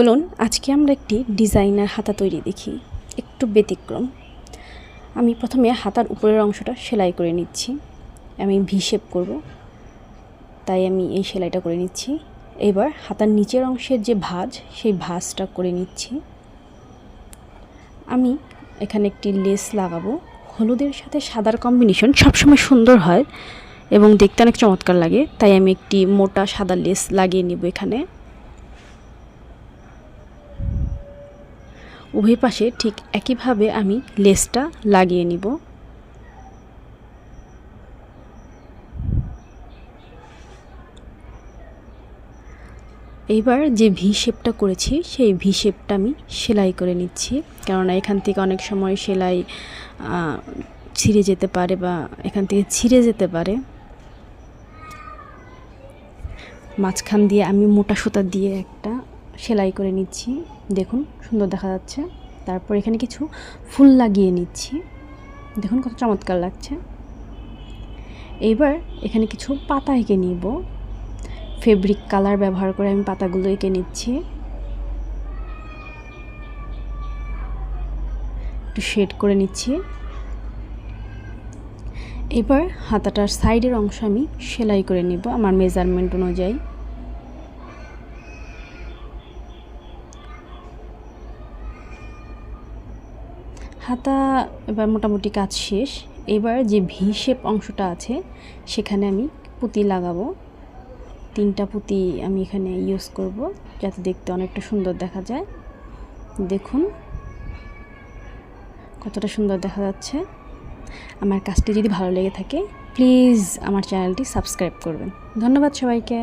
বলুন আজকে আমরা একটি ডিজাইনার হাতা তৈরি দেখি, একটু ব্যতিক্রম। আমি প্রথমে হাতার উপরের অংশটা সেলাই করে নিচ্ছি। আমি ভি শেপ করব, তাই আমি এই সেলাইটা করে নিচ্ছি। এবার হাতার নিচের অংশের যে ভাঁজ, সেই ভাঁজটা করে নিচ্ছি। আমি এখানে একটি লেস লাগাবো। হলুদের সাথে সাদার কম্বিনেশন সবসময় সুন্দর হয় এবং দেখতে অনেক চমৎকার লাগে, তাই আমি একটি মোটা সাদা লেস লাগিয়ে নেব। এখানে উভয় পাশে ঠিক একইভাবে আমি লেসটা লাগিয়ে নিব। এইবার যে ভি শেপটা করেছি সেই ভি শেপটা আমি সেলাই করে নিচ্ছি, কেননা এখান থেকে অনেক সময় সেলাই ছিঁড়ে যেতে পারে বা এখান থেকে ছিঁড়ে যেতে পারে। মাঝখান দিয়ে আমি মোটা সুতা দিয়ে একটা সেলাই করে নিচ্ছি, দেখুন সুন্দর দেখা যাচ্ছে। তারপর এখানে কিছু ফুল লাগিয়ে নিচ্ছি, দেখুন কত চমৎকার লাগছে। এইবার এখানে কিছু পাতা এঁকে নিব। ফেব্রিক কালার ব্যবহার করে আমি পাতাগুলো এঁকে নিচ্ছি, একটু শেড করে নিচ্ছি। এবার হাতাটার সাইডের অংশ আমি সেলাই করে নিব আমার মেজারমেন্ট অনুযায়ী। হাতা এবার মোটামুটি কাজ শেষ। এবার যে ভি শেপ অংশটা আছে সেখানে আমি পুঁতি লাগাবো। 3টা পুঁতি আমি এখানে ইউজ করব, যাতে দেখতে অনেকটা সুন্দর দেখা যায়। দেখুন কতটা সুন্দর দেখা যাচ্ছে। আমার কাজটি যদি ভালো লেগে থাকে প্লিজ আমার চ্যানেলটি সাবস্ক্রাইব করবেন। ধন্যবাদ সবাইকে।